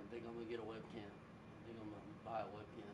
think I'm gonna get a webcam. I think I'm gonna buy a webcam.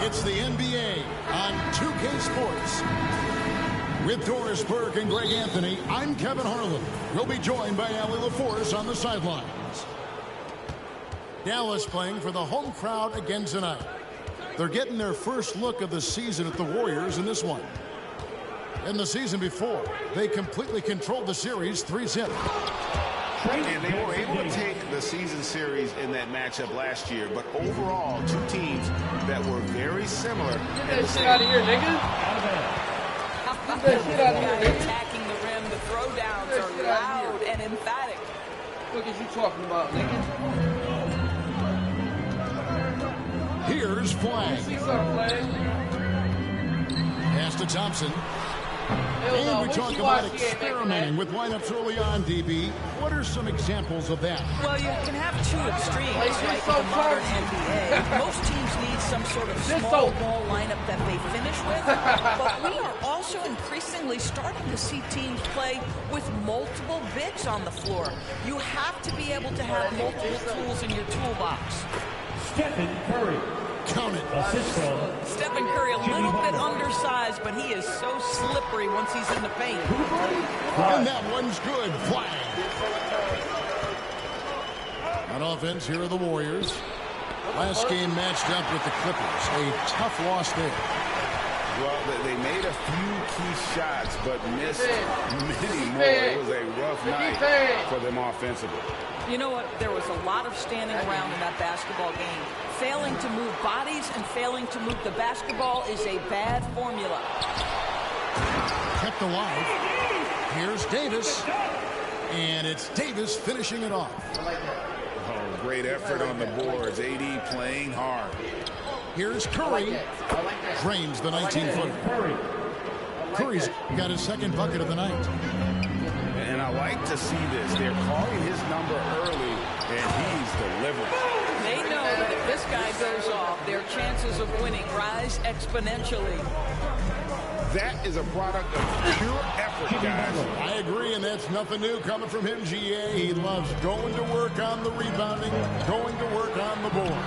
It's the NBA on 2K Sports. With Doris Burke and Greg Anthony, I'm Kevin Harlan. We'll be joined by Allie LaForce on the sidelines. Dallas playing for the home crowd again tonight. They're getting their first look of the season at the Warriors in this one. In the season before, they completely controlled the series 3-0. And they were able to take the season series in that matchup last year, but overall, two teams that were very similar. Get that shit out of here, nigga. Get that shit out of here, nigga. Attacking the rim, the throwdowns are loud and emphatic. What is you talking about, nigga? Here's Flag. See something, Flag? Pass to Thompson. And we talk about experimenting with lineups early on, DB. What are some examples of that? Well, you can have two extremes, right, with the modern NBA. Most teams need some sort of small ball lineup that they finish with. But we are also increasingly starting to see teams play with multiple bigs on the floor. You have to be able to have multiple tools in your toolbox. Stephen Curry. Count it. Stephen Curry, a little bit undersized, but he is so slippery once he's in the paint. And that one's good. Flag. On offense, here are the Warriors. Last game matched up with the Clippers. A tough loss there. Well, they made a few key shots, but missed many more. It was a rough night for them offensively. You know what? There was a lot of standing around in that basketball game. Failing to move bodies and failing to move the basketball is a bad formula. Kept alive. Here's Davis. And it's Davis finishing it off. Oh, great effort on the boards. AD playing hard. Here's Curry. Drains the 19-footer. Curry's got his second bucket of the night. And I like to see this. They're calling his number early, and he's delivering. They know that if this guy goes off, their chances of winning rise exponentially. That is a product of pure effort, guys. I agree, and that's nothing new coming from him, GA. He loves going to work on the rebounding, going to work on the board.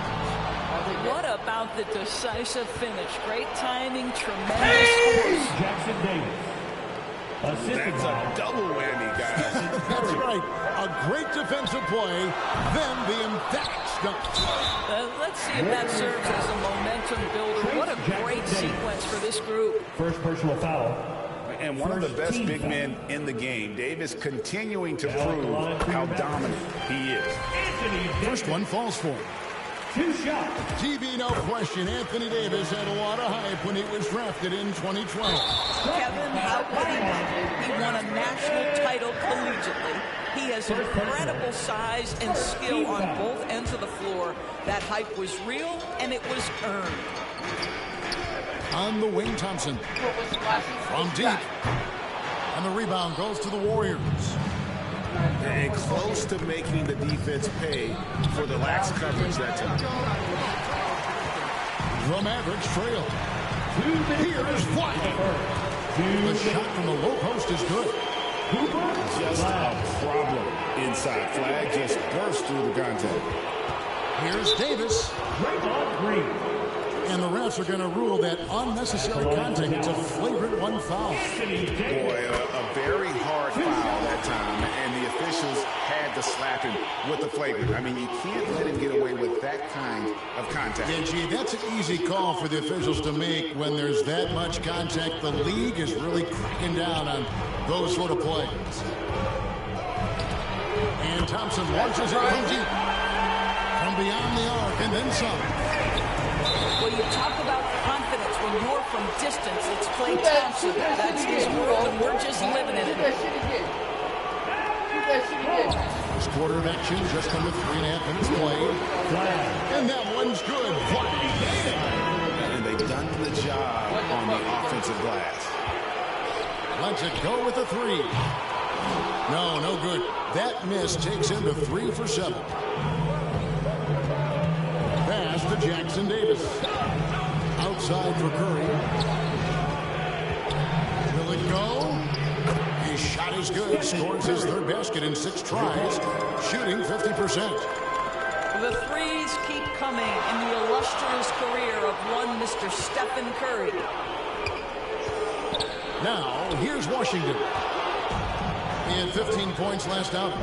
What about the decisive finish? Great timing, tremendous force. Jackson Davis. That's a double whammy, guys. That's right. A great defensive play, then the emphatic stunt. Let's see if that serves as a momentum builder. What a great sequence for this group. First personal foul. And one of the best big men in the game. Davis continuing to prove how dominant he is. First one falls for him. Two shots. TV, no question. Anthony Davis had a lot of hype when he was drafted in 2012. Kevin, how could he not? He won a national title collegiately. He has incredible size and skill on both ends of the floor. That hype was real, and it was earned. On the wing, Thompson. From deep. And the rebound goes to the Warriors. And close to making the defense pay for the lax coverage that time. The Mavericks trail. Here's White. The shot from the low post is good. Just a problem inside. Flag just burst through the contact. Here's Davis. Green. And the refs are going to rule that unnecessary contact. It's a flagrant one foul. Boy, a very hard foul that time, and the officials had to slap him with the flagrant. I mean, you can't let him get away with that kind of contact. Yeah, gee, that's an easy call for the officials to make when there's that much contact. The league is really cracking down on those sort of plays. And Thompson launches it from deep. From beyond the arc, and then some. Well, you talk about confidence when you're from distance. It's Klay Thompson. That's his world, and we're just living in it. First quarter of action, just under 3.5 minutes played. And that one's good. And they've done the job on the offensive glass. Lets it go with the three. No good. That miss takes him to 3 for 7. Pass to Jackson Davis. Outside for Curry. Will it go? His shot is good. Scores his third basket in 6 tries. Shooting 50%. The threes keep coming in the illustrious career of one Mr. Stephen Curry. Now, here's Washington. He had 15 points last outing.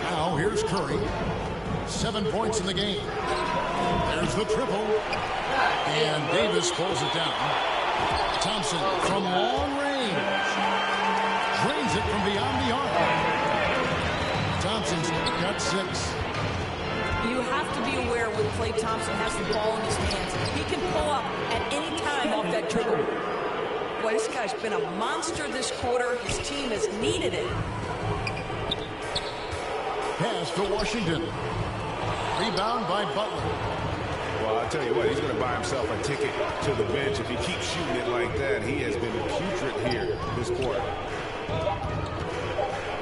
Now, here's Curry. 7 points in the game. There's the triple. And Davis pulls it down. Thompson from long range. Drains it from beyond the arc. Thompson's got 6. You have to be aware when Klay Thompson has the ball in his hands. He can pull up at any time off that dribble. Boy, this guy's been a monster this quarter. His team has needed it. Pass to Washington. Rebound by Butler. Well, I'll tell you what, he's going to buy himself a ticket to the bench. If he keeps shooting it like that, he has been putrid here this quarter.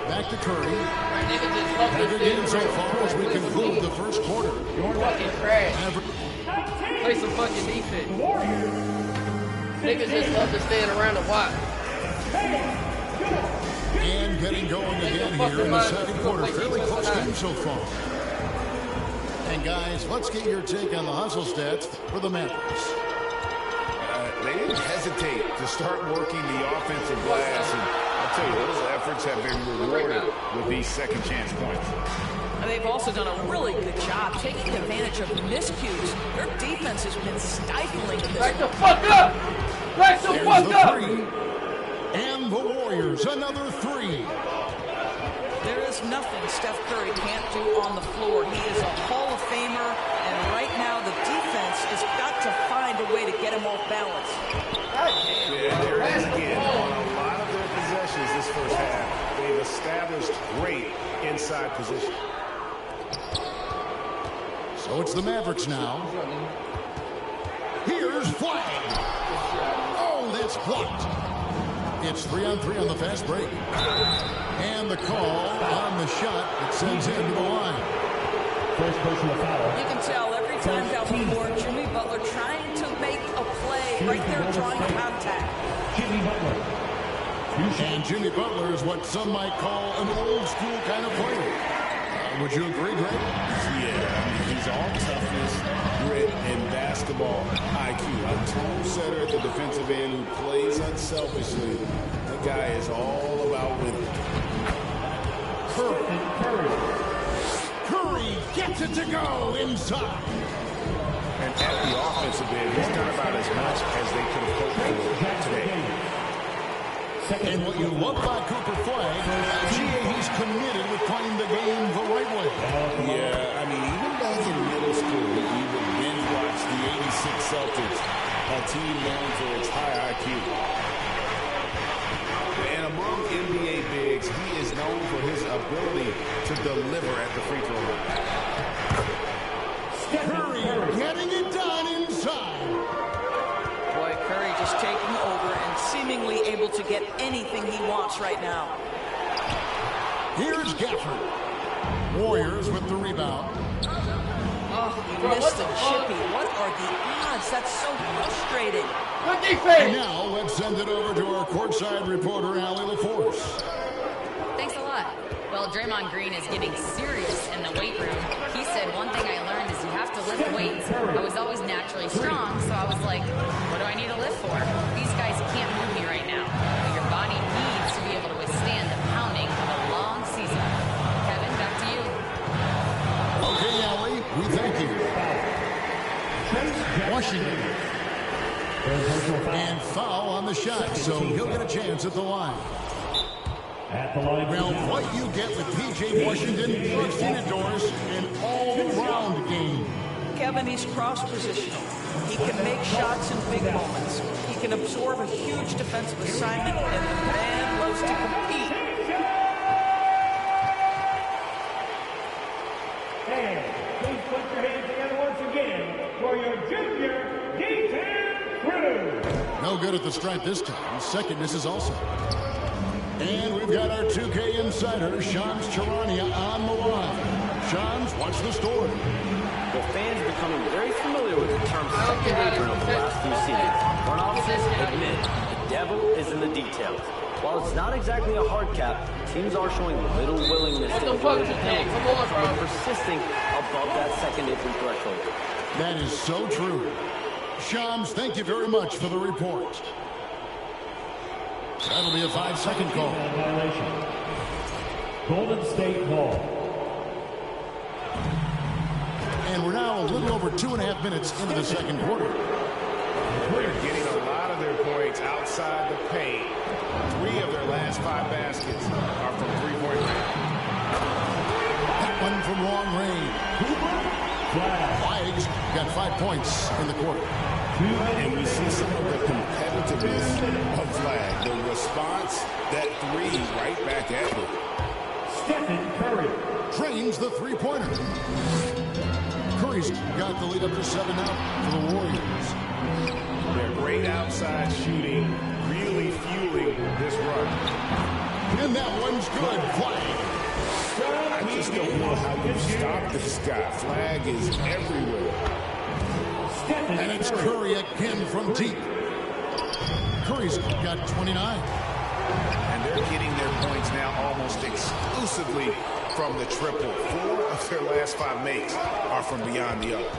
Back to Curry. Nigga Good game so far as we conclude the first quarter. You're fucking trash. Play some fucking defense. Niggas just love to stand around and watch. And getting going again here in the second quarter. Fairly close game so far. And guys, let's get your take on the hustle stats for the Mavericks. They didn't hesitate to start working the offensive glass, and I'll tell you, those efforts have been rewarded with these second chance points. And they've also done a really good job taking advantage of miscues. Their defense has been stifling this. Back the fuck up! Back the fuck up! Three. And the Warriors, another 3. There is nothing Steph Curry can't do on the floor. He is a Hall of Famer, and right now the defense has got to find a way to get him off balance. Yeah, there it is again. On a lot of their possessions this first half, they've established great inside position. So it's the Mavericks now. Here's Flag. Oh, that's blocked. It's 3-on-3 on the fast break. And the call on the shot that sends him to the line. First personal foul. You can tell every time down the floor, Jimmy Butler trying to make a play right there, drawing contact. Jimmy Butler. And Jimmy Butler is what some might call an old school kind of player. Would you agree, Greg? Yeah, I mean, he's all toughness, grit, and basketball IQ. A tone setter at the defensive end who plays unselfishly. The guy is all about winning. Curry gets it to go inside. And at the offensive end, he's done about as much as they could have hoped for today. And what you love about Cooper Flag, he's committed with playing the game the right way. Yeah, I mean, even back in middle school, we would binge watch the '86 Celtics, a team known for its high IQ. And among NBA bigs, he is known for his ability to deliver at the free throw line. Curry getting it done inside. Boy, Curry just taking over and seemingly able to get anything he wants right now. Here's Gafford. Warriors with the rebound. Oh, he missed the chippy. What are the odds? That's so frustrating. Good defense. And now let's send it over to our courtside reporter, Allie LaForce. Thanks a lot. Well, Draymond Green is getting serious in the weight room. He said, one thing I learned is you have to lift weights. I was always naturally strong, so I was like, what do I need to lift for? These guys can't move me right now. But your body needs to be able to withstand the pounding of a long season. Kevin, back to you. Okay, Allie, we thank you. Washington. And foul on the shot, so he'll get a chance at the line. At the line. Well, what you get with P.J. Washington, we've seen it, Doris, an all-round game. Kevin, he's cross-positional. He can make shots in big moments. He can absorb a huge defensive assignment, and the man loves to compete. And please put your hands together once again for your junior defense crew. No good at the stripe this time. Second misses also. And we've got our 2K insider, Shams Charania, on the line. Shams, what's the story? Well, fans are becoming very familiar with the term second apron over the last few seasons. Front offices admit the devil is in the details. While it's not exactly a hard cap, teams are showing little willingness to enjoy the penalty from persisting above that second apron threshold. That is so true. Shams, thank you very much for the report. That'll be a 5-second call. Violation. Golden State ball. And we're now a little over 2.5 minutes into the second quarter. They're getting a lot of their points outside the paint. 3 of their last 5 baskets are from three-point range. That one from long range. Flags got 5 points in the quarter. And we see some of the competitiveness of Flag. The response, that 3 right back at him. Stephen Curry. Trains the three-pointer. Curry's got the lead up to 7 now for the Warriors. Their great outside shooting really fueling this run. And that one's good. Flag. I just don't know how you stop this guy. Flag is everywhere. And it's Curry again from deep. Curry's got 29. And they're getting their points now almost exclusively from the triple. 4 of their last 5 makes are from beyond the arc.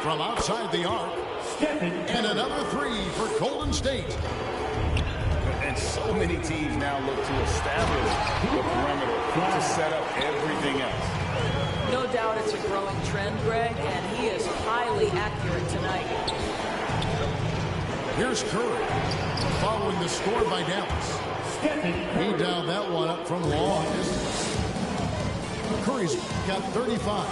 From outside the arc. And another 3 for Golden State. And so many teams now look to establish the perimeter to set up everything else. No doubt it's a growing trend, Greg, and he is highly accurate tonight. Here's Curry, following the score by Dallas. He dialed that one up from long distance. Curry's got 35.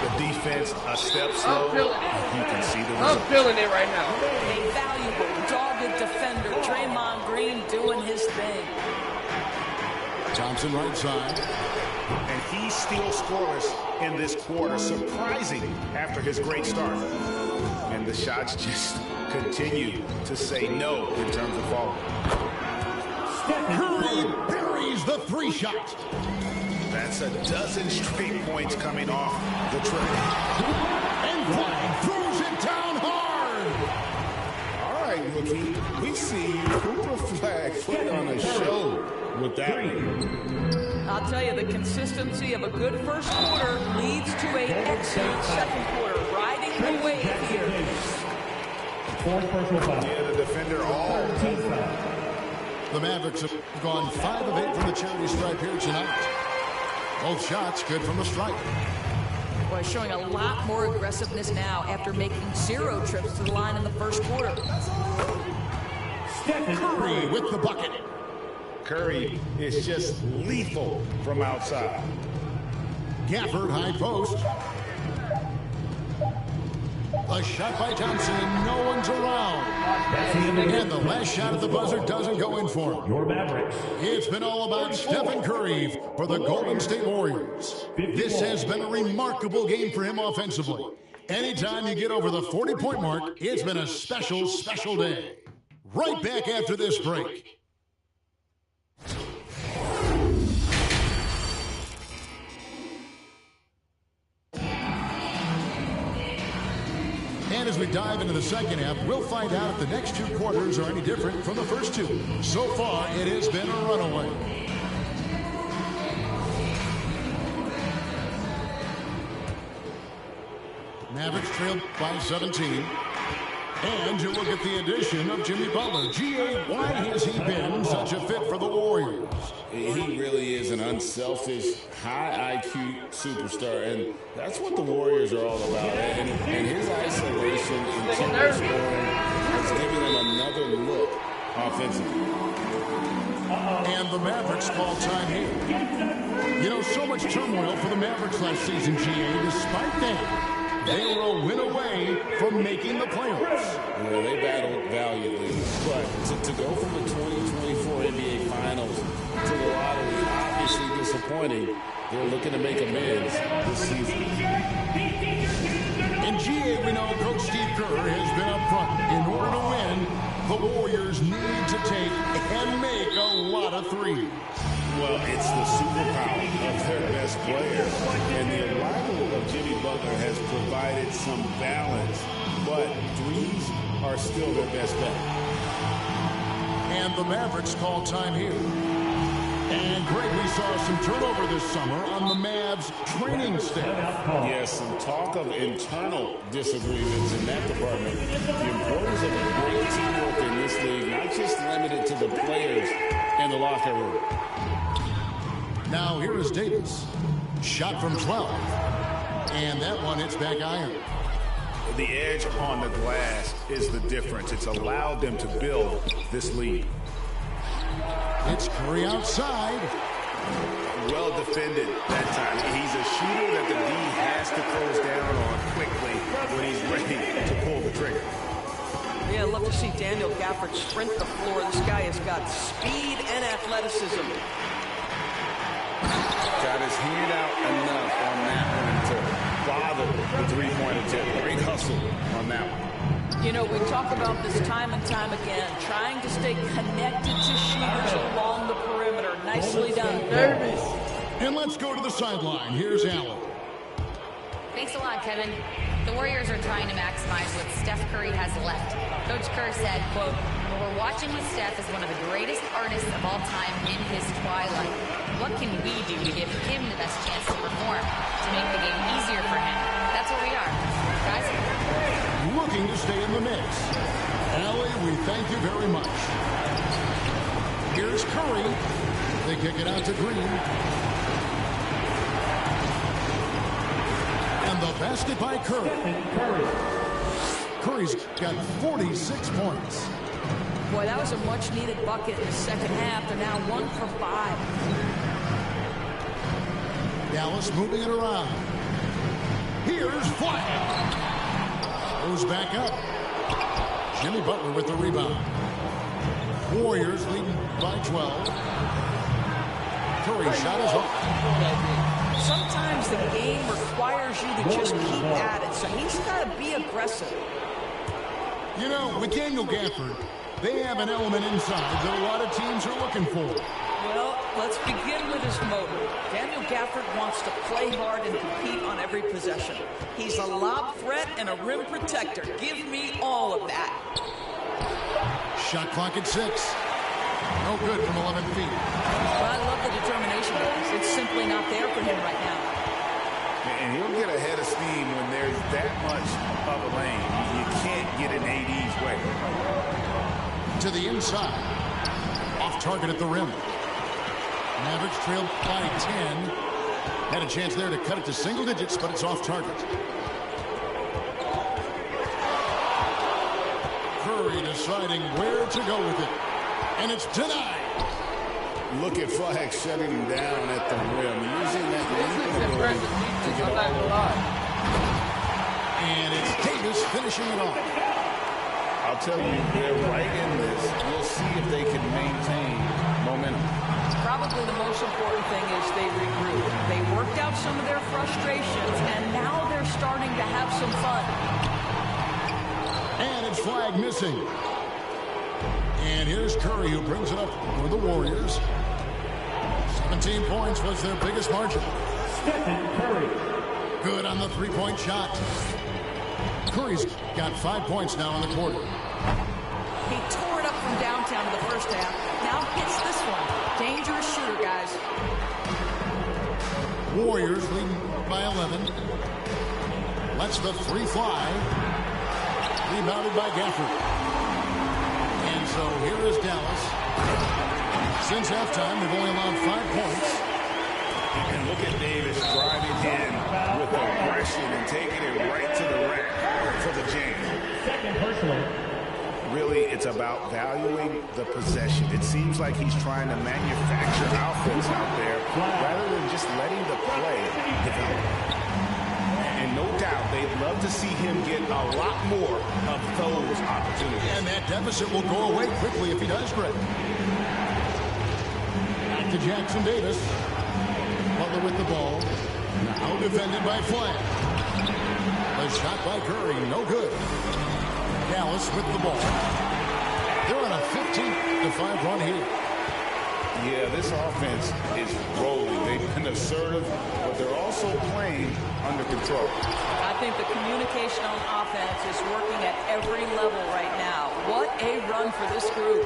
The defense a step slow. You can see the I'm result. feeling it right now. A valuable, dogged defender, Draymond Green doing his thing. Thompson right side. And he's still scoreless in this quarter, surprising after his great start. And the shots just continue to say no in terms of falling. Curry buries the 3-shot. That's a dozen straight points coming off the triple. And Flag throws it down hard. All right, rookie, we see you. Cooper Flag put on a show with that one. I'll tell you, the consistency of a good first quarter leads to an excellent second quarter, riding the wave here. Fourth personal foul. Yeah, the defender all. The Mavericks have gone 5 of 8 from the charity stripe here tonight. Both shots good from the stripe. Boy, showing a lot more aggressiveness now after making 0 trips to the line in the first quarter. Curry with the bucket. Curry is just lethal from outside. Gafford high post. A shot by Thompson, no one's around. And the last shot at the buzzer doesn't go in for him. Your Mavericks. It's been all about Stephen Curry for the Golden State Warriors. This has been a remarkable game for him offensively. Anytime you get over the 40-point mark, it's been a special, special day. Right back after this break. And as we dive into the second half, we'll find out if the next two quarters are any different from the first two. So far, it has been a runaway. Mavericks trailed by 17. And you look at the addition of Jimmy Butler. G.A., why has he been such a fit for the Warriors? He really is an unselfish, high IQ superstar, and that's what the Warriors are all about. And his isolation and tempo scoring is giving them another look offensively. And the Mavericks call time here. You know, so much turmoil for the Mavericks last season, G.A. Despite that, they were a win away from making the playoffs. Well, they battled valiantly, but to go from the 2024 NBA Finals to the lottery, obviously disappointing. They're looking to make amends this season. In GA, we know Coach Steve Kerr has been up front. In order to win, the Warriors need to take and make a lot of threes. Well, it's the superpower of their best player. And the arrival of Jimmy Butler has provided some balance, but threes are still their best bet. And the Mavericks call time here. And Greg, we saw some turnover this summer on the Mavs training staff. Yes, some talk of internal disagreements in that department. The importance of a great teamwork in this league, not just limited to the players in the locker room. Now here is Davis. Shot from 12. And that one hits back iron. The edge on the glass is the difference. It's allowed them to build this lead. It's Curry outside. Well defended that time. He's a shooter that the D has to close down on quickly when he's ready to pull the trigger. Yeah, I'd love to see Daniel Gafford sprint the floor. This guy has got speed and athleticism. Got his hand out enough on that one to bother the three-point attempt. Great hustle on that one. You know, we talk about this time and time again, trying to stay connected to shooters along the perimeter. Nicely done. Nervous. And let's go to the sideline. Here's Allen. Thanks a lot, Kevin. The Warriors are trying to maximize what Steph Curry has left. Coach Kerr said, quote, "What we're watching with Steph is one of the greatest artists of all time in his twilight. What can we do to give him the best chance to perform, to make the game easier for him? That's what we are. Guys?" Looking to stay in the mix. Allie, we thank you very much. Here's Curry. They kick it out to Green. And the basket by Curry. Curry's got 46 points. Boy, that was a much-needed bucket in the second half. They're now 1 for 5. Dallas moving it around. Here's Flash. Goes back up. Jimmy Butler with the rebound. Warriors leading by 12. Curry shot is off. Sometimes the game requires you to just keep at it, so he's got to be aggressive. You know, with Daniel Gafford, they have an element inside that a lot of teams are looking for. Well, let's begin with his motive. Daniel Gafford wants to play hard and compete on every possession. He's a lob threat and a rim protector. Give me all of that. Shot clock at 6. No good from 11 feet. Well, I love the determination, guys. It's simply not there for him right now. And he'll get ahead of steam when there's that much of a lane. You can't get in AD's way. To the inside. Off target at the rim. Mavericks trailed by 10. Had a chance there to cut it to single digits, but it's off target. Curry deciding where to go with it. And it's denied. Look at Flag shutting him down at the rim. Using that leaping ability to get a And it's Davis finishing it off. I'll tell you, they're right in this. We'll see if they can maintain momentum. Probably the most important thing is they regroup. They worked out some of their frustrations, and now they're starting to have some fun. And it's flag missing. And here's Curry, who brings it up for the Warriors. 17 points was their biggest margin. Stephen Curry. Good on the three-point shot. Curry's got 5 points now in the quarter. He tore it up from downtown in the first half. Now hits this one. Dangerous shooter, guys. Warriors leading by 11. Lets the three fly. Rebounded by Gafford. And so here is Dallas. Since halftime, they've only allowed 5 points. And look at Davis driving in with aggression and taking it right to the rack for the jam. Second personal. Really, it's about valuing the possession. It seems like he's trying to manufacture offense out there rather than just letting the play develop. And no doubt, they'd love to see him get a lot more of those opportunities. And that deficit will go away quickly if he does, Greg. Back to Jackson Davis. Butler with the ball. Now defended by Flag. The shot by Curry, no good. Dallas with the ball. They're on a 15-5 run here. Yeah, this offense is rolling. They've been assertive, but they're also playing under control. I think the communication on offense is working at every level right now. What a run for this group.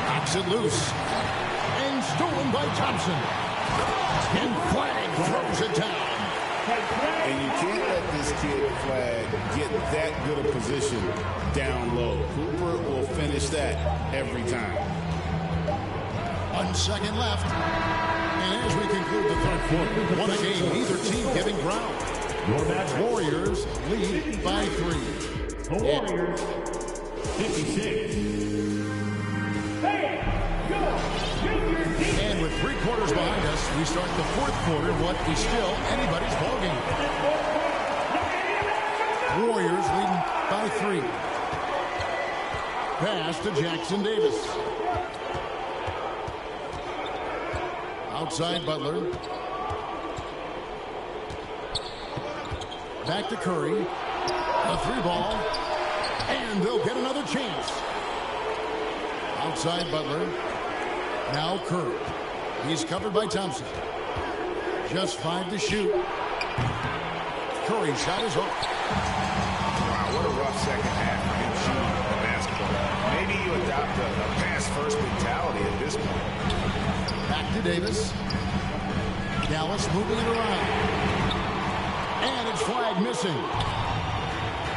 Knocks it loose. And stolen by Thompson. And Flag throws it down. And you can't let this kid Flag get that good a position down low. Cooper will finish that every time. 1 second left. And as we conclude the third quarter, what a game. Neither team giving ground. Warriors lead by 3. The Warriors, 56. And with 3 quarters behind us, we start the fourth quarter in what is still anybody's ballgame. Warriors leading by 3. Pass to Jackson Davis. Outside Butler. Back to Curry. A 3 ball. And they'll get another chance. Outside Butler. Now Curry. He's covered by Thompson. Just 5 to shoot. Curry shot is off. Wow, what a rough second half for him shooting the basketball. Maybe you adopt a pass-first mentality at this point. Back to Davis. Dallas moving it around. And it's Flag missing.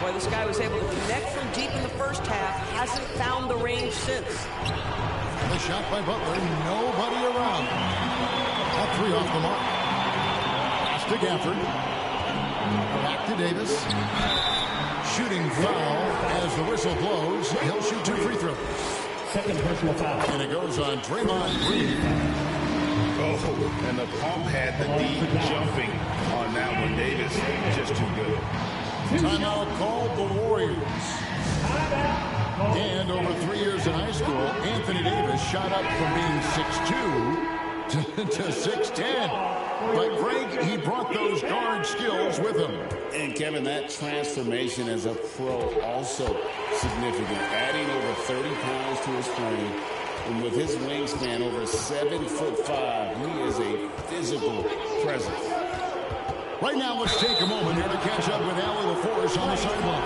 Boy, this guy was able to connect from deep in the first half. Hasn't found the range since. The shot by Butler. Nobody around. A 3 off the mark. Pass to Gafford. Back to Davis. Shooting foul as the whistle blows. He'll shoot 2 free throws. Second personal foul. And it goes on Draymond Green. Oh, and the pump had the D jumping on that one. Davis just too good. Timeout called the Warriors. And over 3 years in high school, Anthony Davis shot up from being 6'2" to 6'10". But Greg, he brought those guard skills with him. And Kevin, that transformation as a pro also significant. Adding over 30 pounds to his frame. And with his wingspan over 7'5", he is a physical presence. Right now, let's take a moment here to catch up with Allie LaForce on the sideline.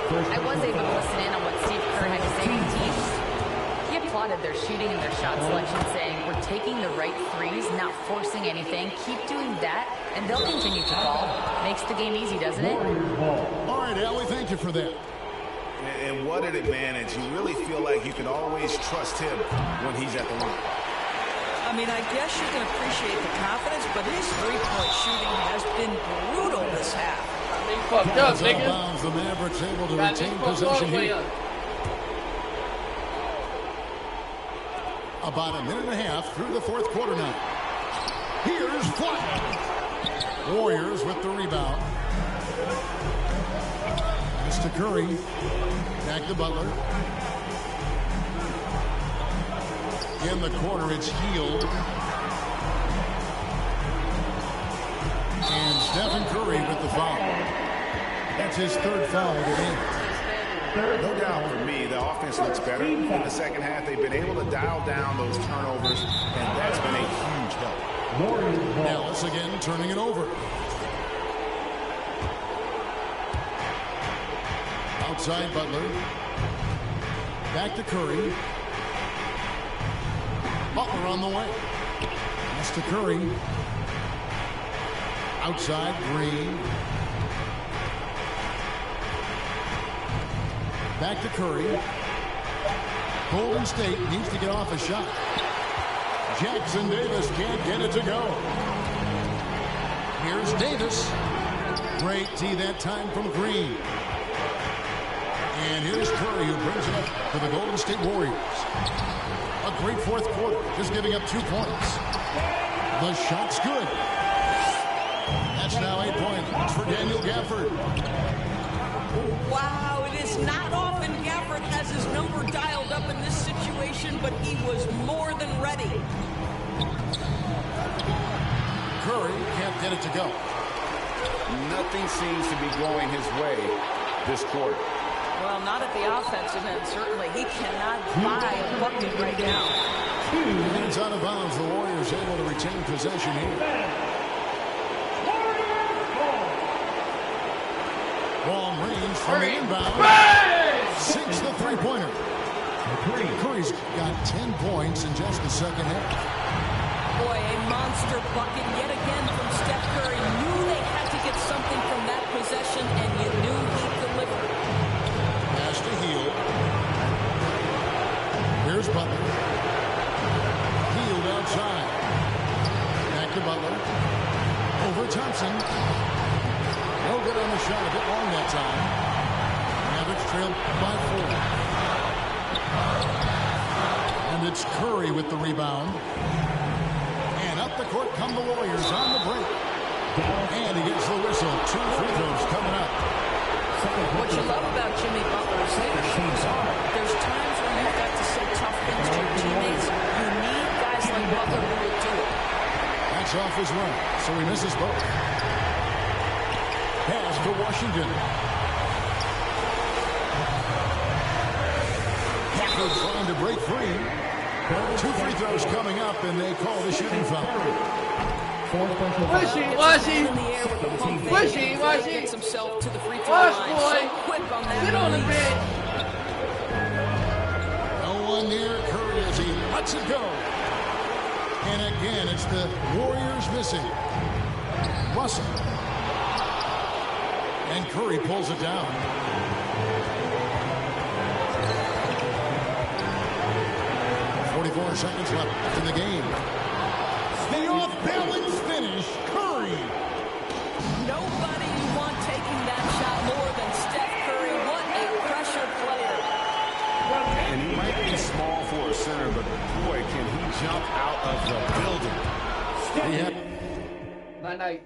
I was able to listen in on what Steve Kerr had to say to the team. He applauded their shooting and their shot selection, saying, we're taking the right threes, not forcing anything. Keep doing that, and they'll continue to fall. Makes the game easy, doesn't it? All right, Allie, thank you for that. And what an advantage. You really feel like you can always trust him when he's at the line. I mean, I guess you can appreciate the confidence, but his three-point shooting has been brutal this half. They fucked up, nigga. Bounds, the Mavericks able to retain possession here. About a minute and a half through the fourth quarter now. Here's Flag. Warriors with the rebound. Pass to Curry. Back to Butler. In the corner, it's Hield. And Stephen Curry with the foul. That's his third foul of the game. No doubt for me, the offense looks better. In the second half, they've been able to dial down those turnovers, and that's been a huge help. Dallas again turning it over. Outside Butler. Back to Curry. Butler on the way. Pass to Curry. Outside Green. Back to Curry. Golden State needs to get off a shot. Jackson Davis can't get it to go. Here's Davis. Great tee that time from Green. And here's Curry, who brings it up for the Golden State Warriors. A great fourth quarter, just giving up 2 points. The shot's good. That's now 8 points for Daniel Gafford. Wow, it is not often Gafford has his number dialed up in this situation, but he was more than ready. Curry can't get it to go. Nothing seems to be going his way this quarter. Well, not at the offensive end, certainly. He cannot buy a bucket right now. And it's out of bounds. The Warriors able to retain possession here. Long range from the inbound. 6 the three-pointer. Curry's got 10 points in just the second half. Boy, a monster bucket yet again from Steph Curry. Knew they had to get something from that possession, and you knew he'd deliver. Pass to Hield. Here's Butler. Hield outside. Back to Butler. Over Thompson. No good on the shot. A bit long that time. Mavericks trailed by 4. And it's Curry with the rebound. And up the court come the Warriors on the break. And he gets the whistle. 2 free throws coming up. What you love about Jimmy Butler's leadership is hard. There's times when you've got to say tough things to your teammates. You need guys like Butler who will do it. That's off his run, so he misses both. Pass to Washington. Gafford trying to break free. 2 free throws coming up, and they call the shooting foul. Wishy. Gets himself to the free throw Wash, line. boy. So quick on that Get on the release. bench. No one near Curry as he lets it go. And again, it's the Warriors missing. Russell. And Curry pulls it down. 44 seconds left in the game. The off-balance finish, Curry. Nobody you want taking that shot more than Steph Curry. What a pressure player. And he might be small for a center, but boy, can he jump out of the building. Night-night.